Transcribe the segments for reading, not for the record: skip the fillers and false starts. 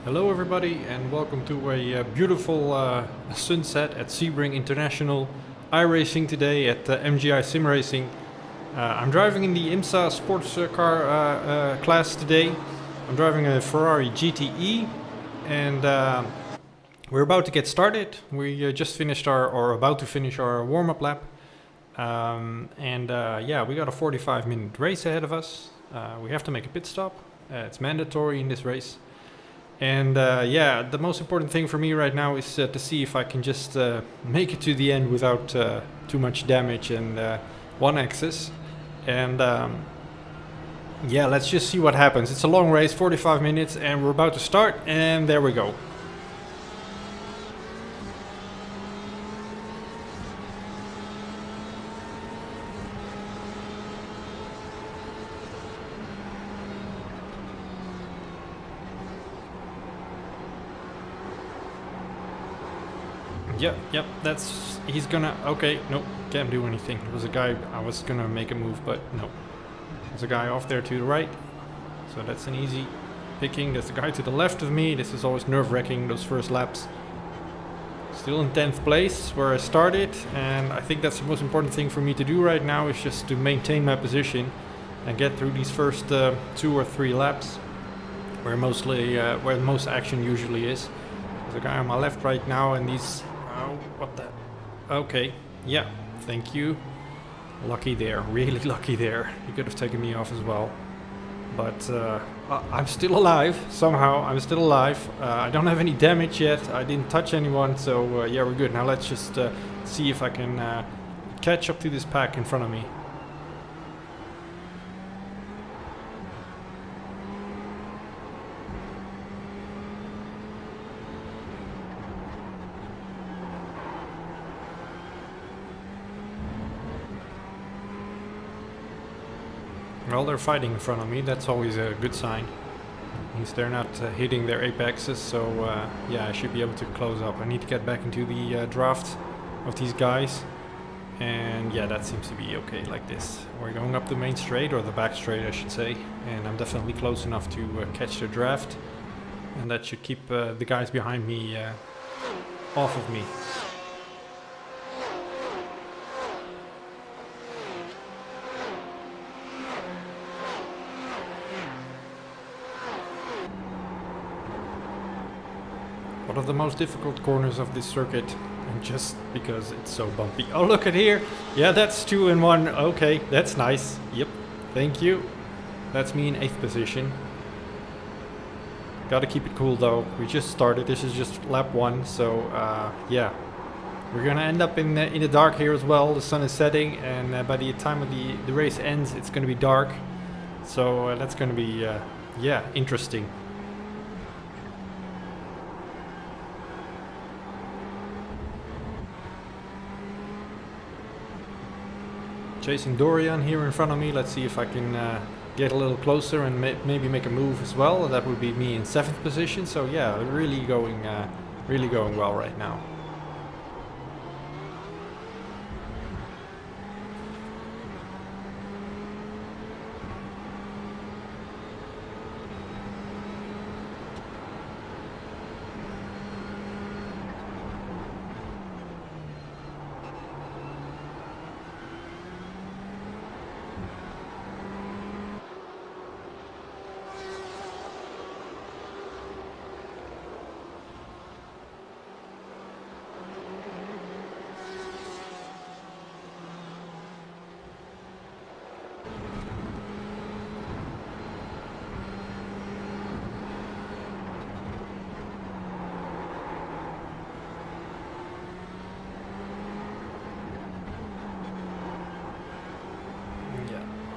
Hello everybody and welcome to a beautiful sunset at Sebring International iRacing today at MGI Sim Racing. I'm driving in the IMSA sports car class today. I'm driving a Ferrari GTE and we're about to get started. We just finished or about to finish our warm-up lap. Yeah, we got a 45-minute race ahead of us. We have to make a pit stop. It's mandatory in this race. And yeah, the most important thing for me right now is to see if I can just make it to the end without too much damage and one axis. And yeah, let's just see what happens. It's a long race, 45 minutes, and we're about to start, and there we go. Yep, he's gonna, okay, nope, can't do anything. There was a guy, I was gonna make a move, but no. There's a guy off there to the right, so that's an easy picking. There's a guy to the left of me. This is always nerve-wracking, those first laps. Still in 10th place where I started, and I think that's the most important thing for me to do right now is just to maintain my position and get through these first 2 or 3 laps where where most action usually is. There's a guy on my left right now, and he's... Oh, what the... Okay, yeah, thank you. Lucky there, really lucky there. He could have taken me off as well. But I'm still alive, somehow. I'm still alive. I don't have any damage yet. I didn't touch anyone, so yeah, we're good. Now let's just see if I can catch up to this pack in front of me. Well, they're fighting in front of me. That's always a good sign. Means they're not hitting their apexes, so yeah, I should be able to close up. I need to get back into the draft of these guys. And yeah, that seems to be okay like this. We're going up the main straight, or the back straight I should say. And I'm definitely close enough to catch the draft. And that should keep the guys behind me off of me. One of the most difficult corners of this circuit, and just because it's so bumpy. Oh, look at here! Yeah, that's 2 in 1. Okay, that's nice. Yep, thank you. That's me in 8th position. Gotta keep it cool though. We just started. This is just lap 1, so yeah. We're gonna end up in the dark here as well. The sun is setting, and by the time of the race ends, it's gonna be dark. So that's gonna be, yeah, interesting. Chasing Dorian here in front of me. Let's see if I can get a little closer and maybe make a move as well. That would be me in 7th position. So yeah, really going well right now.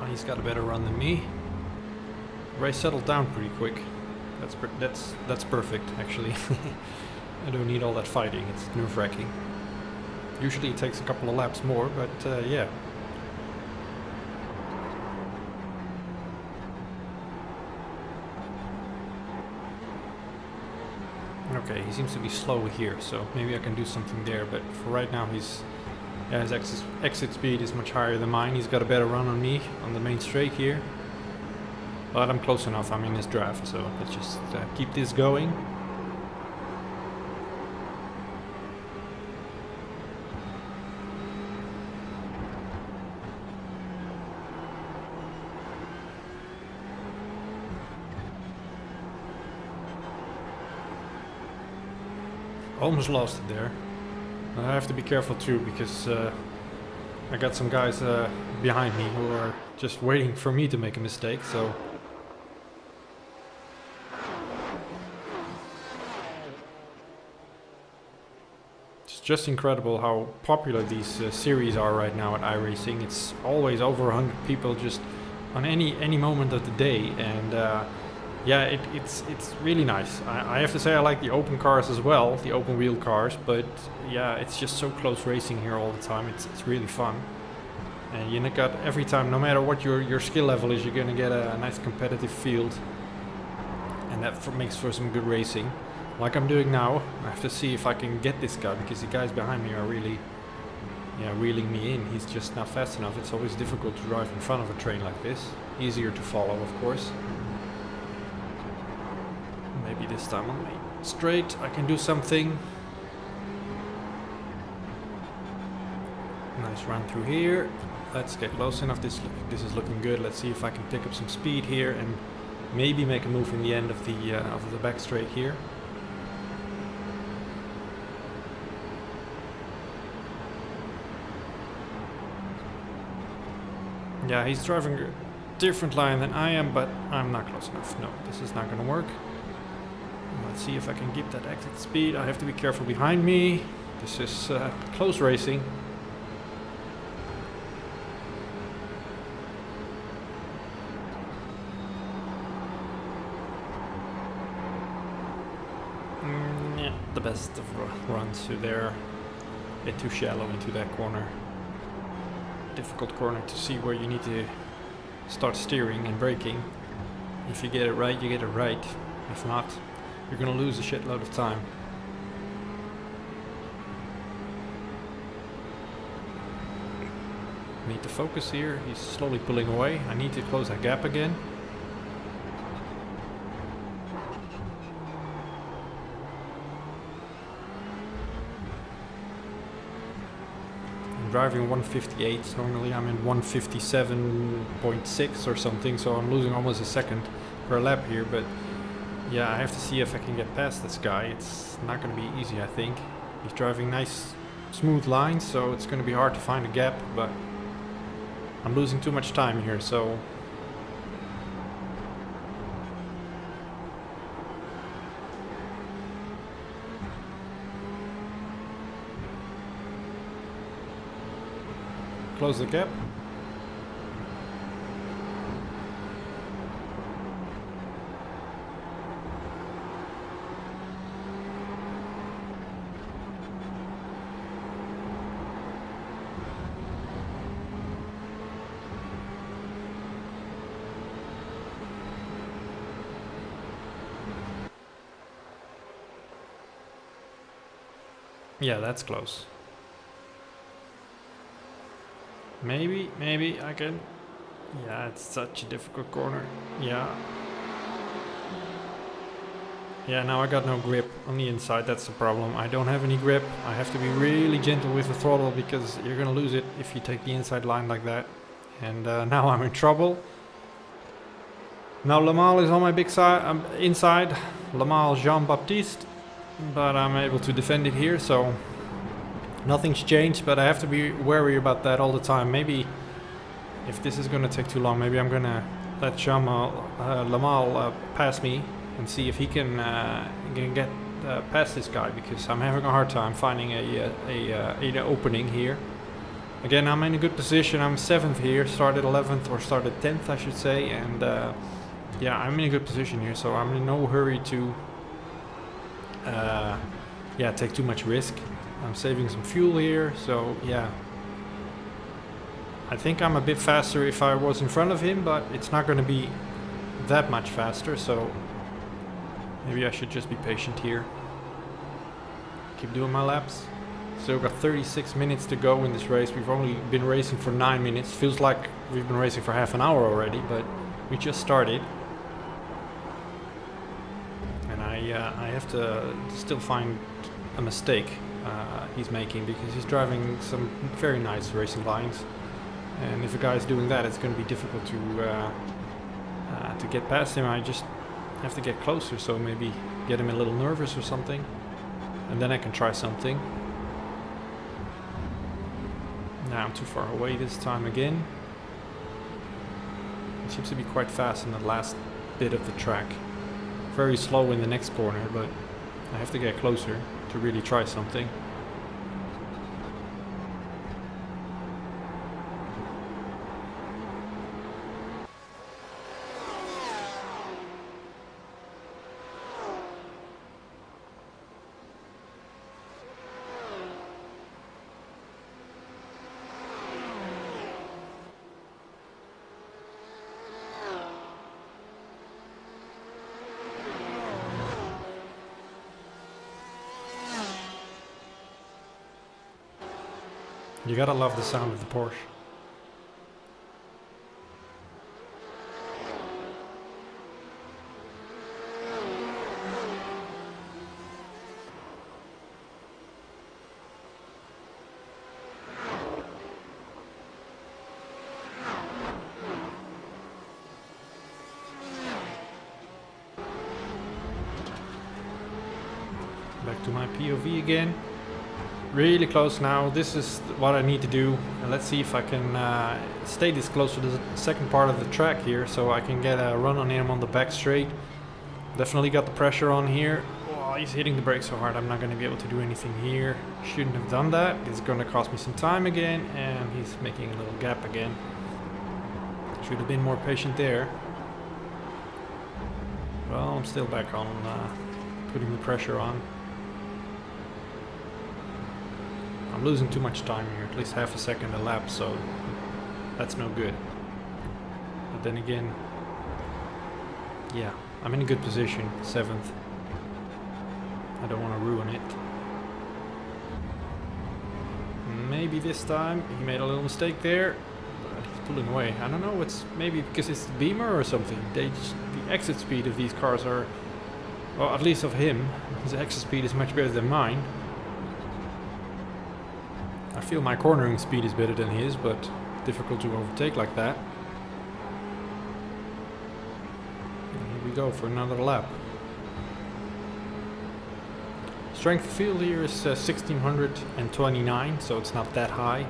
He's got a better run than me. Race settled down pretty quick. That's perfect, actually. I don't need all that fighting. It's nerve-wracking. Usually it takes a couple of laps more, but yeah. Okay, he seems to be slow here, so maybe I can do something there. But for right now, his exit speed is much higher than mine. He's got a better run on me on the main straight here. But I'm close enough. I'm in his draft, so let's just keep this going. Almost lost it there. I have to be careful too, because I got some guys behind me who are just waiting for me to make a mistake, so... It's just incredible how popular these series are right now at iRacing. It's always over 100 people just on any moment of the day, and yeah, it's really nice. I have to say I like the open cars as well, the open wheel cars, but yeah, it's just so close racing here all the time. It's really fun, and you got every time, no matter what your skill level is, you're gonna get a nice competitive field, and that makes for some good racing. Like I'm doing now, I have to see if I can get this guy, because the guys behind me are really, yeah, reeling me in. He's just not fast enough. It's always difficult to drive in front of a train like this. Easier to follow, of course. Maybe this time on me straight I can do something. Nice run through here. Let's get close enough. This is looking good. Let's see if I can pick up some speed here and maybe make a move in the end of the back straight here. Yeah, he's driving a different line than I am, but I'm not close enough. No, this is not going to work. Let's see if I can keep that exit speed. I have to be careful behind me. This is close racing. Yeah, the best of runs through there. A bit too shallow into that corner. Difficult corner to see where you need to start steering and braking. If you get it right, you get it right. If not, you're gonna lose a shitload of time. Need to focus here. He's slowly pulling away. I need to close that gap again. Driving 158, normally I'm in 157.6 or something, so I'm losing almost a second per lap here, but yeah, I have to see if I can get past this guy. It's not going to be easy, I think. He's driving nice smooth lines, so it's going to be hard to find a gap, but I'm losing too much time here, so close the gap. Yeah, that's close. Maybe I can... Yeah, it's such a difficult corner. Yeah. Yeah, now I got no grip on the inside, that's the problem. I don't have any grip. I have to be really gentle with the throttle, because you're gonna lose it if you take the inside line like that. And now I'm in trouble. Now Lamal is on my big side, inside. Lamal Jean-Baptiste. But I'm able to defend it here, so... Nothing's changed, but I have to be wary about that all the time. Maybe if this is going to take too long, maybe I'm going to let Lamal pass me and see if he can get past this guy, because I'm having a hard time finding an opening here. Again, I'm in a good position. I'm 7th here, started 11th or started 10th, I should say, and yeah, I'm in a good position here, so I'm in no hurry to yeah, take too much risk. I'm saving some fuel here, so yeah. I think I'm a bit faster if I was in front of him, but it's not going to be that much faster, so maybe I should just be patient here. Keep doing my laps. Still got 36 minutes to go in this race. We've only been racing for 9 minutes. Feels like we've been racing for half an hour already, but we just started. And I have to still find a mistake he's making, because he's driving some very nice racing lines, and if a guy's doing that, it's going to be difficult to get past him. I just have to get closer, so maybe get him a little nervous or something. and then I can try something. Now I'm too far away this time again. It seems to be quite fast in the last bit of the track. Very slow in the next corner, but I have to get closer to really try something. You gotta love the sound of the Porsche. Back to my POV again. Really close now. This is what I need to do. And let's see if I can stay this close to the second part of the track here, so I can get a run on him on the back straight. Definitely got the pressure on here. Oh, he's hitting the brake so hard. I'm not going to be able to do anything here. Shouldn't have done that. It's going to cost me some time again, and he's making a little gap again. Should have been more patient there. Well, I'm still back on putting the pressure on. I'm losing too much time here, at least half a second a lap, so that's no good. But then again, yeah, I'm in a good position, 7th. I don't want to ruin it. Maybe this time he made a little mistake there, but he's pulling away. I don't know, it's maybe because it's the Beamer or something. The exit speed of these cars are, well, at least of him, his exit speed is much better than mine. I feel my cornering speed is better than his, but difficult to overtake like that. And here we go for another lap. Strength of field here is 1629, so it's not that high,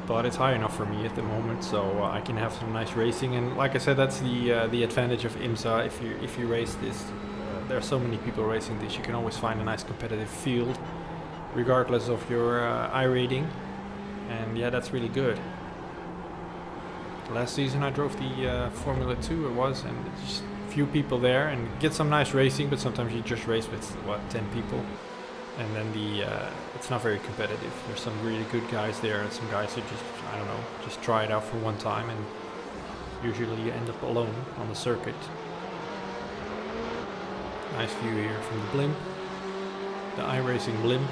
but it's high enough for me at the moment, so I can have some nice racing. And like I said, that's the advantage of IMSA. If you race this, there are so many people racing this, you can always find a nice competitive field, regardless of your I rating, and yeah, that's really good. Last season I drove the Formula 2, it was, and just a few people there, and get some nice racing, but sometimes you just race with, what, 10 people, and then it's not very competitive. There's some really good guys there, and some guys who just, I don't know, just try it out for one time, and usually you end up alone on the circuit. Nice view here from the blimp, the iRacing blimp.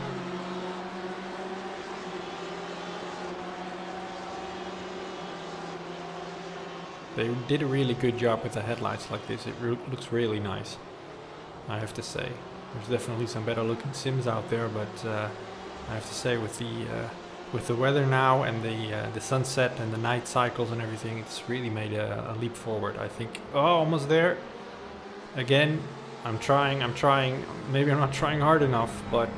They did a really good job with the headlights like this. It looks really nice, I have to say. There's definitely some better looking sims out there, but I have to say with the weather now and the sunset and the night cycles and everything, it's really made a leap forward, I think. Oh, almost there. Again, I'm trying. Maybe I'm not trying hard enough, but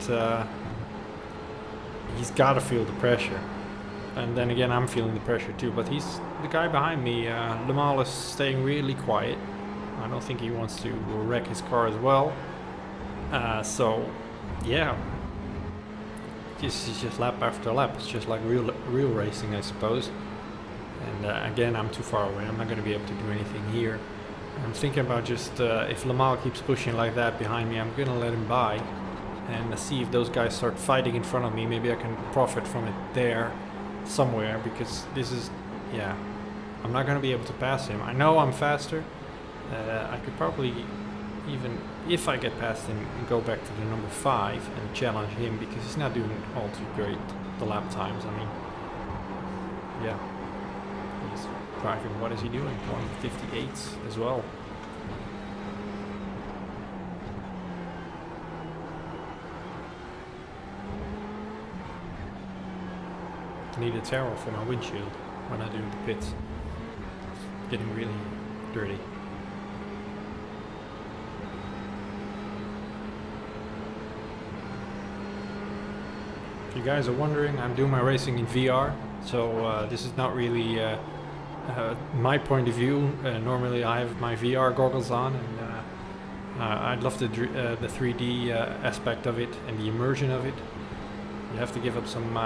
he's got to feel the pressure. And then again, I'm feeling the pressure too, but he's the guy behind me. Lamal is staying really quiet. I don't think he wants to wreck his car as well. So, yeah. It's just lap after lap. It's just like real racing, I suppose. And again, I'm too far away. I'm not going to be able to do anything here. I'm thinking about just, if Lamal keeps pushing like that behind me, I'm going to let him by. And see if those guys start fighting in front of me. Maybe I can profit from it there. Somewhere, because this is, yeah, I'm not going to be able to pass him. I know I'm faster. I could probably, even if I get past him, go back to the number 5 and challenge him, because he's not doing all too great, the lap times. I mean, yeah, he's driving, what is he doing? 158s as well. I need a towel for my windshield when I do the pits. It's getting really dirty. you guys are wondering, I'm doing my racing in VR, so this is not really my point of view. Normally I have my VR goggles on, and I'd love the 3D aspect of it and the immersion of it. You have to give up some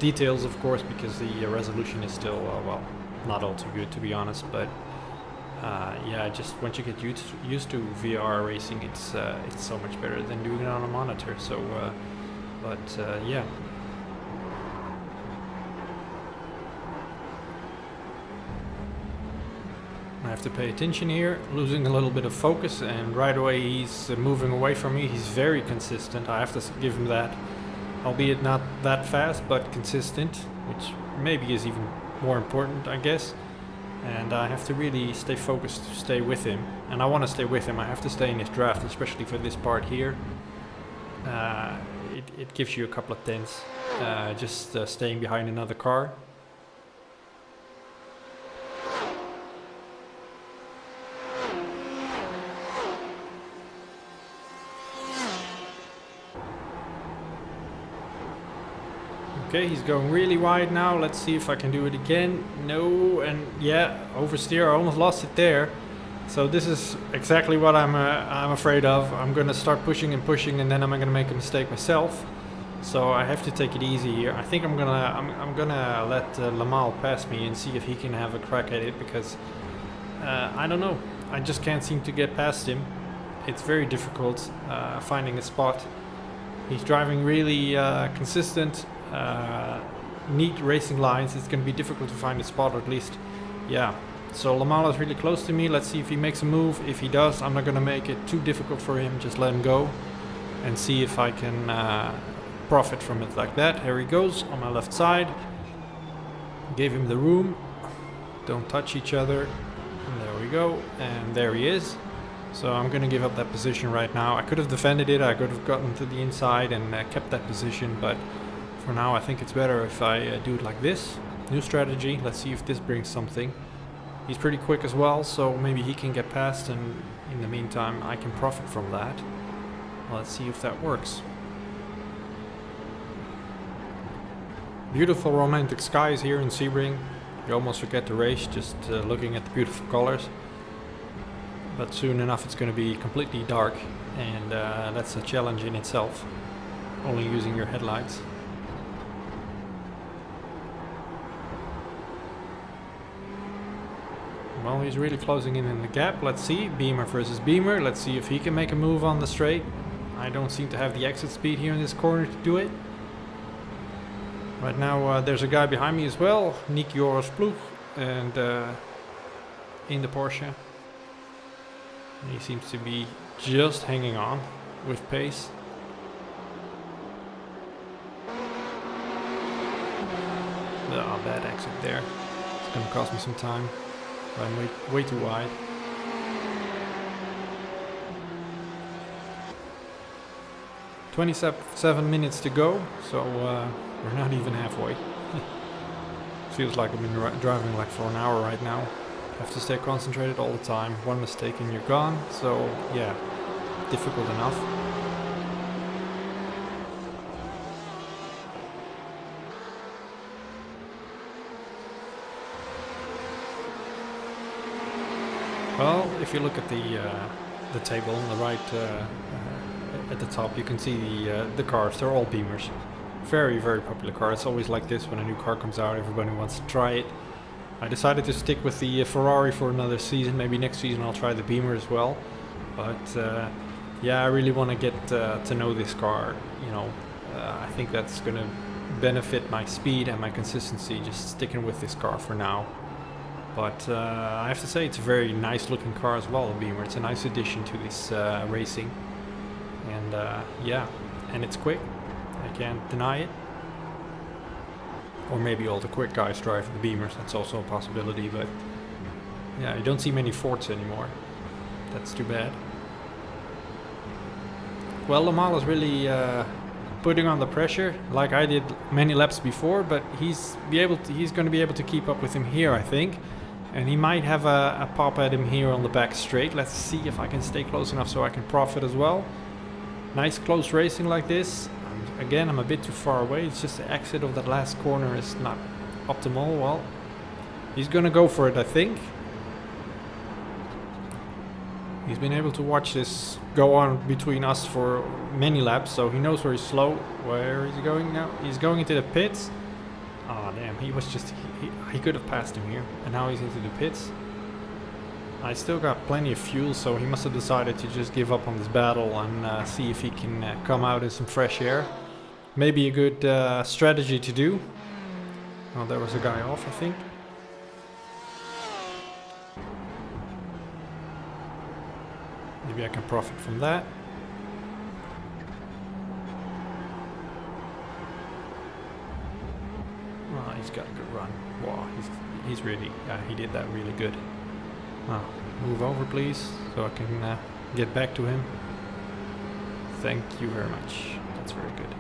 details, of course, because the resolution is still, well, not all too good, to be honest, but yeah, just once you get used to VR racing, it's so much better than doing it on a monitor. So, yeah. I have to pay attention here, losing a little bit of focus, and right away he's moving away from me. He's very consistent, I have to give him that, albeit not that fast, but consistent, which maybe is even more important, I guess. And I have to really stay focused to stay with him, and I want to stay with him. I have to stay in his draft, especially for this part here. It gives you a couple of tenths just staying behind another car. Okay, he's going really wide now. Let's see if I can do it again. No, and yeah, oversteer. I almost lost it there. So this is exactly what I'm afraid of. I'm gonna start pushing, and then I'm gonna make a mistake myself. So I have to take it easy here. I think I'm gonna let Lamal pass me and see if he can have a crack at it, because I don't know. I just can't seem to get past him. It's very difficult finding a spot. He's driving really consistent. Neat racing lines. It's going to be difficult to find a spot, or at least, yeah. So Lamal is really close to me. Let's see if he makes a move. If he does, I'm not going to make it too difficult for him. Just let him go and see if I can profit from it like that. Here he goes on my left side. Gave him the room. Don't touch each other. And there we go. And there he is. So I'm going to give up that position right now. I could have defended it. I could have gotten to the inside and kept that position, but for now I think it's better if I do it like this. New strategy. Let's see if this brings something. He's pretty quick as well, so maybe he can get past, and in the meantime I can profit from that. Let's see if that works. Beautiful romantic skies here in Sebring. You almost forget the race just looking at the beautiful colors. But soon enough it's going to be completely dark, and that's a challenge in itself. Only using your headlights. Well, he's really closing in the gap. Let's see, Beamer versus Beamer. Let's see if he can make a move on the straight. I don't seem to have the exit speed here in this corner to do it. Right now there's a guy behind me as well, Nick Joris Ploeg, and in the Porsche. He seems to be just hanging on with pace. Oh, bad exit there. It's going to cost me some time. I'm way too wide. "27 minutes to go, so we're not even halfway." Feels like I've been driving like for an hour right now. Have to stay concentrated all the time. One mistake and you're gone. So yeah, difficult enough. Well, if you look at the table on the right at the top, you can see the cars. They're all Beamers. Very, very popular car. It's always like this when a new car comes out. Everybody wants to try it. I decided to stick with the Ferrari for another season. Maybe next season I'll try the Beamer as well. But yeah, I really want to get to know this car. You know, I think that's going to benefit my speed and my consistency, just sticking with this car for now. But I have to say it's a very nice looking car as well, the Beamer. It's a nice addition to this racing. And yeah, and it's quick. I can't deny it. Or maybe all the quick guys drive the Beamers, that's also a possibility, but yeah, you don't see many Fords anymore. That's too bad. Well, Lamal is really putting on the pressure, like I did many laps before, but he's going to be able to keep up with him here, I think. And he might have a pop at him here on the back straight. Let's see if I can stay close enough so I can profit as well. Nice close racing like this. Again, I'm a bit too far away. It's just the exit of that last corner is not optimal. Well, he's gonna go for it, I think. He's been able to watch this go on between us for many laps, so he knows where he's slow. Where is he going now? He's going into the pits. Oh damn, he was just... He could have passed him here, and now he's into the pits. I still got plenty of fuel, so he must have decided to just give up on this battle and see if he can come out in some fresh air. Maybe a good strategy to do. Oh, there was a guy off, I think. Maybe I can profit from that. Oh, he's got a good run. Wow, he's really... he did that really good. Oh, move over please, so I can get back to him. Thank you very much. That's very good.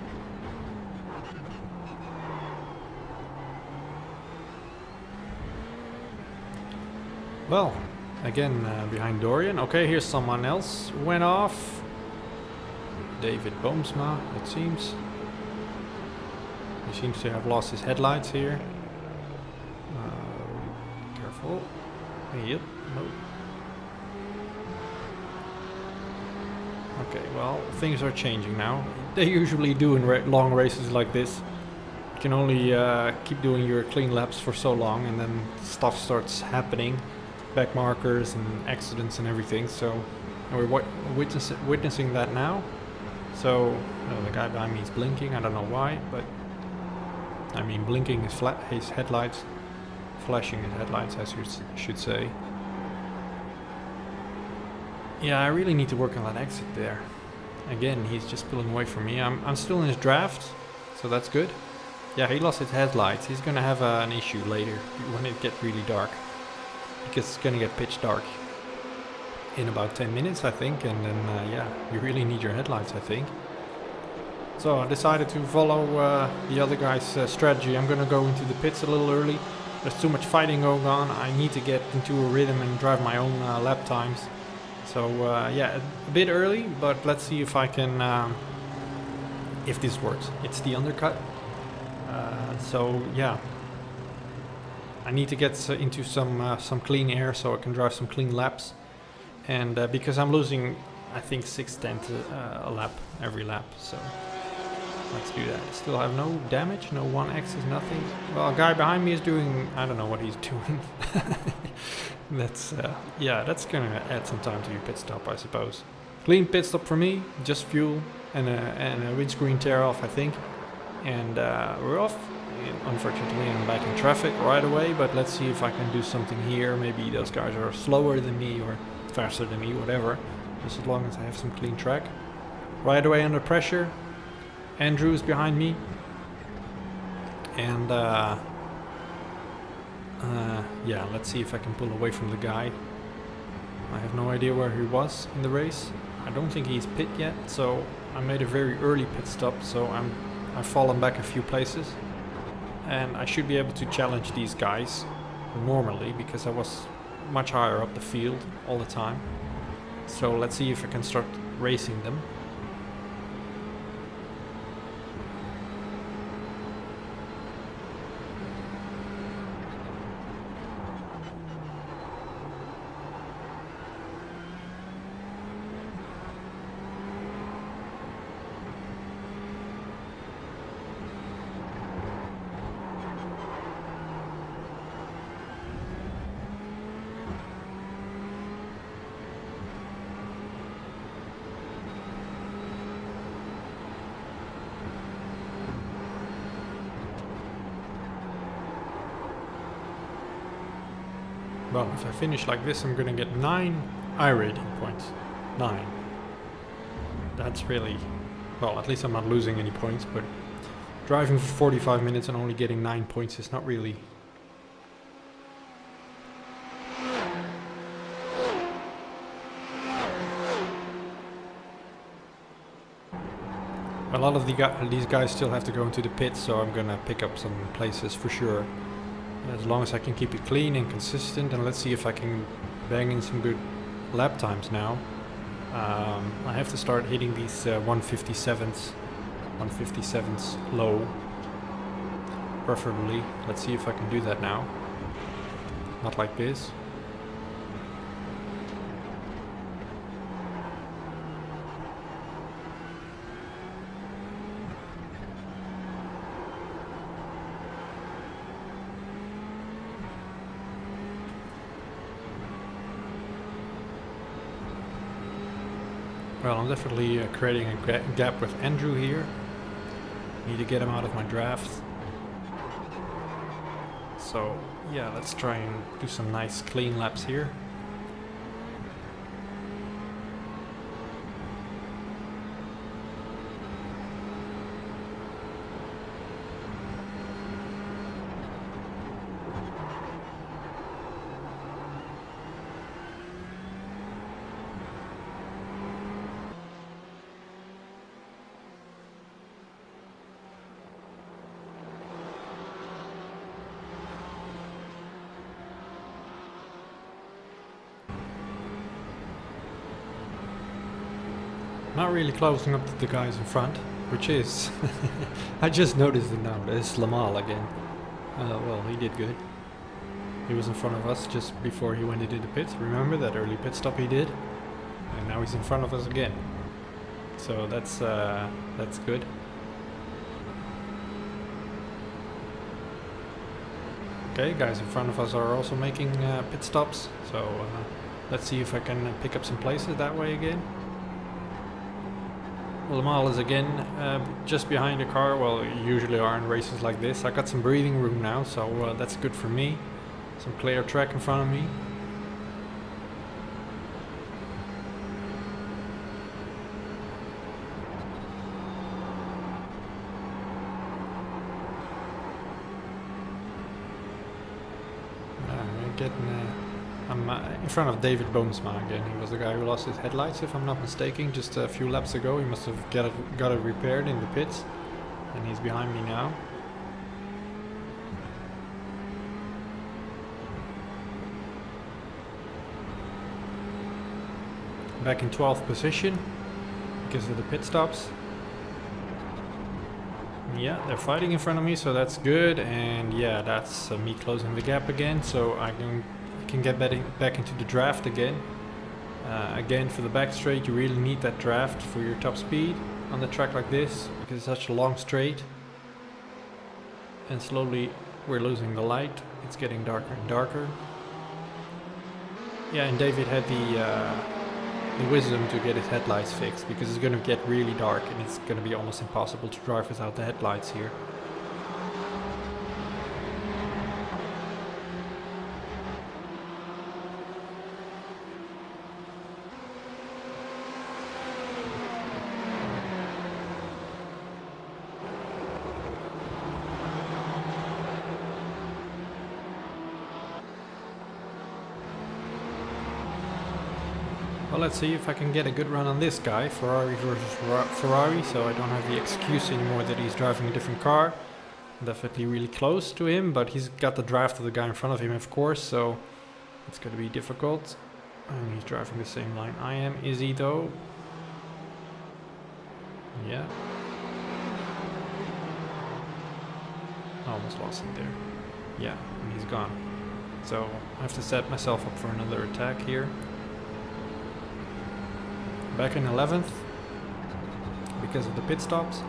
Well, again behind Dorian. Okay, here's someone else. Went off. David Boomsma, it seems. He seems to have lost his headlights here. Careful. Yep. No. Okay, well, things are changing now. They usually do in long races like this. You can only keep doing your clean laps for so long, and then stuff starts happening. Back markers and accidents and everything. So we're witnessing that now. So the guy behind me is blinking. I don't know why, but I mean blinking his headlights, flashing his headlights, as you should say. Yeah, I really need to work on that exit there. Again, he's just pulling away from me. I'm still in his draft, so that's good. Yeah, he lost his headlights. He's gonna have an issue later when it gets really dark, because it's gonna get pitch dark in about 10 minutes, I think, and then yeah, you really need your headlights, I think. So I decided to follow the other guy's strategy. I'm gonna go into the pits a little early. There's too much fighting going on. I need to get into a rhythm and drive my own lap times. So yeah, a bit early, but let's see if I can, if this works. It's the undercut. So yeah, I need to get into some clean air so I can drive some clean laps. And because I'm losing, I think 6/10 a lap every lap. So let's do that. Still have no damage, no 1X's, nothing. Well, a guy behind me is doing, I don't know what he's doing. That's yeah, that's gonna add some time to your pit stop, I suppose. Clean pit stop for me, just fuel and a windscreen tear off, I think. And we're off. And unfortunately, I'm back in traffic right away, but let's see if I can do something here. Maybe those guys are slower than me or faster than me, whatever. Just as long as I have some clean track. Right away under pressure. Andrew is behind me. And yeah, let's see if I can pull away from the guy. I have no idea where he was in the race. I don't think he's pit yet, so I made a very early pit stop, so I've fallen back a few places. And I should be able to challenge these guys normally, because I was much higher up the field all the time. So let's see if I can start racing them. Well, if I finish like this, I'm gonna get 9 I-rating points. 9. That's really... well, at least I'm not losing any points, but driving for 45 minutes and only getting 9 points is not really... A lot of these guys still have to go into the pits, so I'm gonna pick up some places for sure. As long as I can keep it clean and consistent, and let's see if I can bang in some good lap times now. I have to start hitting these 157s 157's low, preferably. Let's see if I can do that now. Not like this. Well, I'm definitely creating a gap with Andrew here. Need to get him out of my draft. So yeah, let's try and do some nice clean laps here. Not really closing up to the guys in front, which is... I just noticed it now, there's Lamal again. Well, he did good. He was in front of us just before he went into the pits. Remember that early pit stop he did? And now he's in front of us again. So that's good. Okay, guys in front of us are also making pit stops. So let's see if I can pick up some places that way again. Lamal is again just behind the car. Well, you usually are in races like this. I got some breathing room now, so that's good for me. Some clear track in front of me. I'm in front of David Boomsma again. He was the guy who lost his headlights, if I'm not mistaken, just a few laps ago. He must have got it repaired in the pits, and he's behind me now. Back in 12th position because of the pit stops. Yeah, they're fighting in front of me, so that's good. And yeah, that's me closing the gap again, so I can get back into the draft again. Again, for the back straight, you really need that draft for your top speed on a track like this, because it's such a long straight. And slowly we're losing the light. It's getting darker and darker. Yeah, and David had the wisdom to get his headlights fixed, because it's going to get really dark and it's going to be almost impossible to drive without the headlights here. Well, let's see if I can get a good run on this guy, Ferrari versus Ferrari, so I don't have the excuse anymore that he's driving a different car. I'm definitely really close to him, but he's got the draft of the guy in front of him, of course, so it's going to be difficult. And he's driving the same line I am. Is he though? Yeah. I almost lost him there. Yeah, and he's gone. So I have to set myself up for another attack here. Back in 11th because of the pit stops.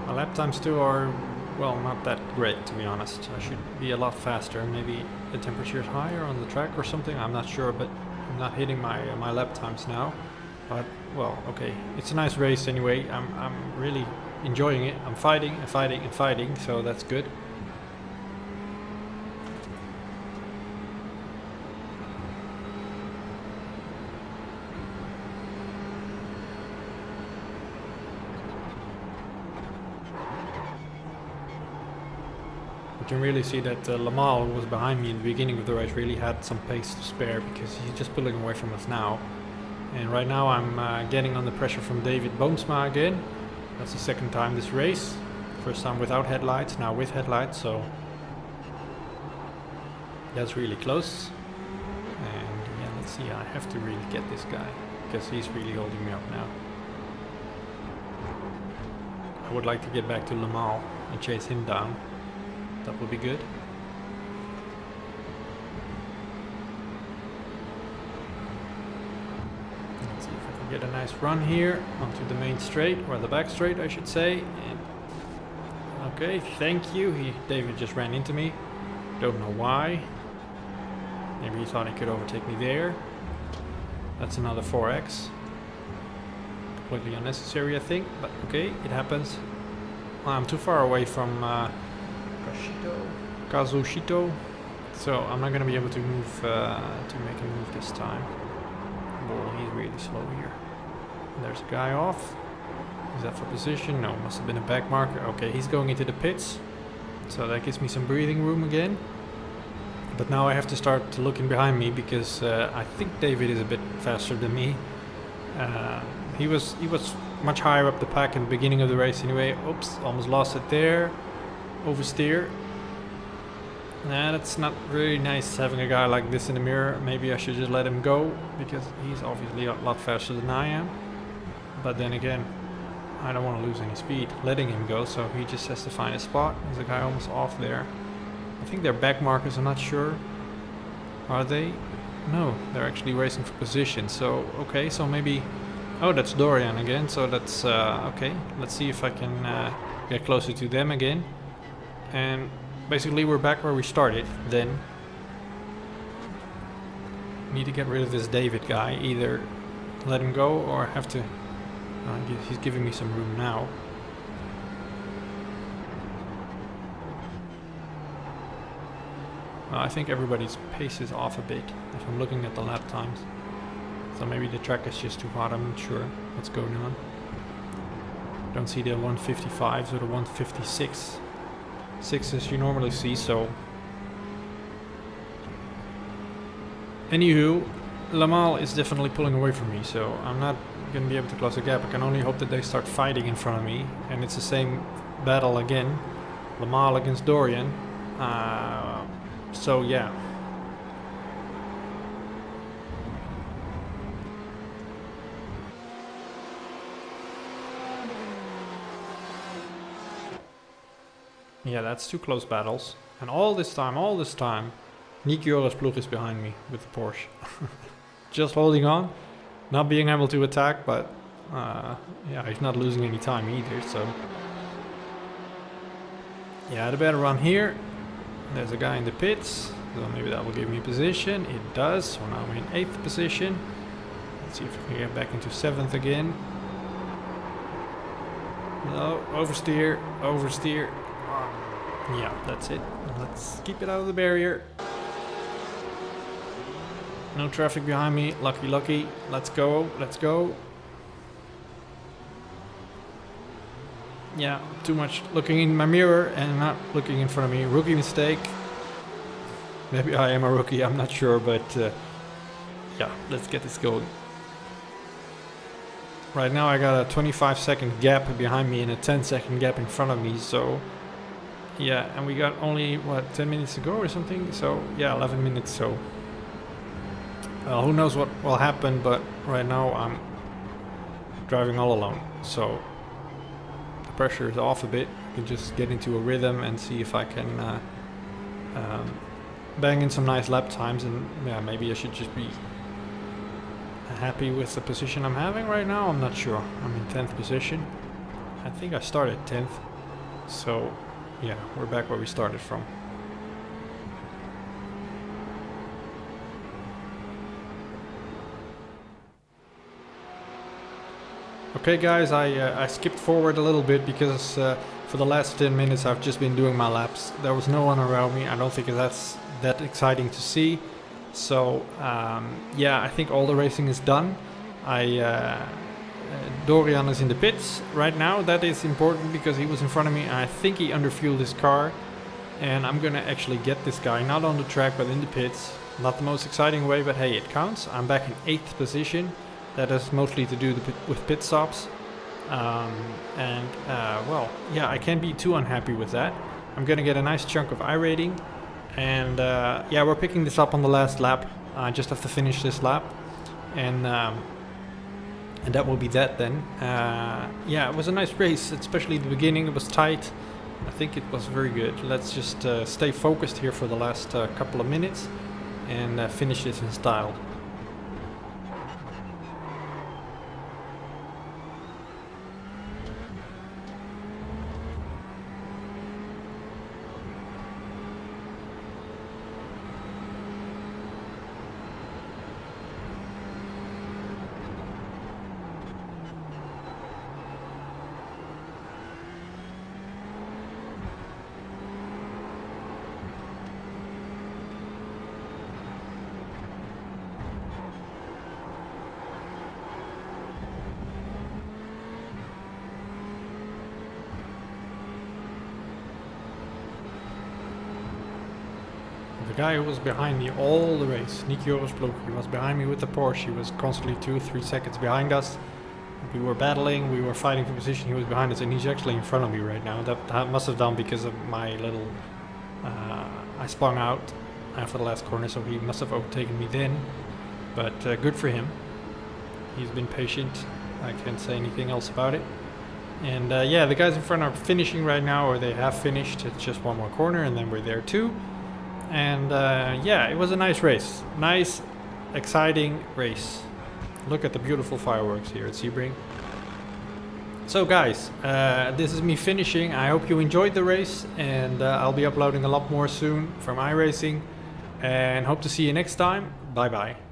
My lap times too are, well, not that great, to be honest. I should be a lot faster. Maybe the temperature is higher on the track or something, I'm not sure, but I'm not hitting my lap times now. But well, okay, it's a nice race anyway. I'm really enjoying it. I'm fighting and fighting and fighting, so that's good. You can really see that Lamal, who was behind me in the beginning of the race, really had some pace to spare, because he's just pulling away from us now. And right now I'm getting under pressure from David Boomsma again. That's the second time this race. First time without headlights, now with headlights, so that's really close. And yeah, let's see, I have to really get this guy, because he's really holding me up now. I would like to get back to Le Mans and chase him down. That would be good. Let's see if I can get a nice run here onto the main straight, or the back straight I should say. And okay, thank you. David just ran into me. Don't know why. Maybe he thought he could overtake me there. That's another 4x. Completely unnecessary, I think, but okay, it happens. I'm too far away from Kazushito, so I'm not gonna be able to move to make a move this time. Well, he's really slow here. There's a guy off. Is that for position? No, must have been a back marker. Okay, he's going into the pits, so that gives me some breathing room again. But now I have to start looking behind me because I think David is a bit faster than me. He was much higher up the pack in the beginning of the race anyway. Oops, almost lost it there. Oversteer. Nah, that's not really nice having a guy like this in the mirror. Maybe I should just let him go because he's obviously a lot faster than I am. But then again, I don't want to lose any speed letting him go, so he just has to find a spot. There's a guy almost off there. I think they're back markers, I'm not sure. Are they? No, they're actually racing for position. So, okay, so maybe... Oh, that's Dorian again, so that's... okay, let's see if I can get closer to them again. And basically we're back where we started, then. Need to get rid of this David guy. Either let him go or have to... he's giving me some room now. Well, I think everybody's pace is off a bit if I'm looking at the lap times. So maybe the track is just too hot, I'm not sure what's going on. Don't see the 155s or the 156 sixes you normally see, so... Anywho, Le Mans is definitely pulling away from me, so I'm not going to be able to close the gap. I can only hope that they start fighting in front of me, and it's the same battle again. Le Mans against Dorian. So yeah. Yeah, that's two close battles. And all this time, Nick Joris Ploeg is behind me with the Porsche. Just holding on, not being able to attack, but yeah, he's not losing any time either, so... Yeah, I had a better run here. There's a guy in the pits, so maybe that will give me a position. It does, so now I'm in 8th position. Let's see if we can get back into 7th again. No, oversteer, oversteer. Yeah, that's it. Let's keep it out of the barrier. No traffic behind me. Lucky, lucky. Let's go. Let's go. Yeah, too much looking in my mirror and not looking in front of me. Rookie mistake. Maybe I am a rookie. I'm not sure, but yeah, let's get this going. Right now I got a 25-second gap behind me and a 10-second gap in front of me, so... Yeah, and we got only, what, 10 minutes to go or something? So, yeah, 11 minutes, so... Well, who knows what will happen, but right now I'm driving all alone. So, the pressure is off a bit. I can just get into a rhythm and see if I can bang in some nice lap times. And, yeah, maybe I should just be happy with the position I'm having right now. I'm not sure. I'm in 10th position. I think I started 10th. So... Yeah, we're back where we started from. Okay guys, I skipped forward a little bit because for the last 10 minutes I've just been doing my laps. There was no one around me. I don't think that's that exciting to see. So yeah, I think all the racing is done. Dorian is in the pits right now. That is important because he was in front of me and I think he underfueled his car. And I'm gonna actually get this guy, not on the track but in the pits. Not the most exciting way, but hey, it counts. I'm back in 8th position. That has mostly to do with pit stops. Well, yeah, I can't be too unhappy with that. I'm gonna get a nice chunk of I rating. And yeah, we're picking this up on the last lap. I just have to finish this lap. And And that will be that then. Yeah, it was a nice race, especially the beginning. It was tight. I think it was very good. Let's just stay focused here for the last couple of minutes and finish this in style. The guy who was behind me all the race, Nico Rosbrook, he was behind me with the Porsche. He was constantly 2-3 seconds behind us. We were battling, we were fighting for position. He was behind us, and he's actually in front of me right now. That must have done because of my little... I spun out after the last corner, so he must have overtaken me then. But good for him. He's been patient. I can't say anything else about it. And yeah, the guys in front are finishing right now, or they have finished. It's just one more corner, and then we're there too. And yeah, it was a nice race. Nice, exciting race. Look at the beautiful fireworks here at Sebring. So guys, this is me finishing. I hope you enjoyed the race, and I'll be uploading a lot more soon from iRacing. And hope to see you next time. Bye bye.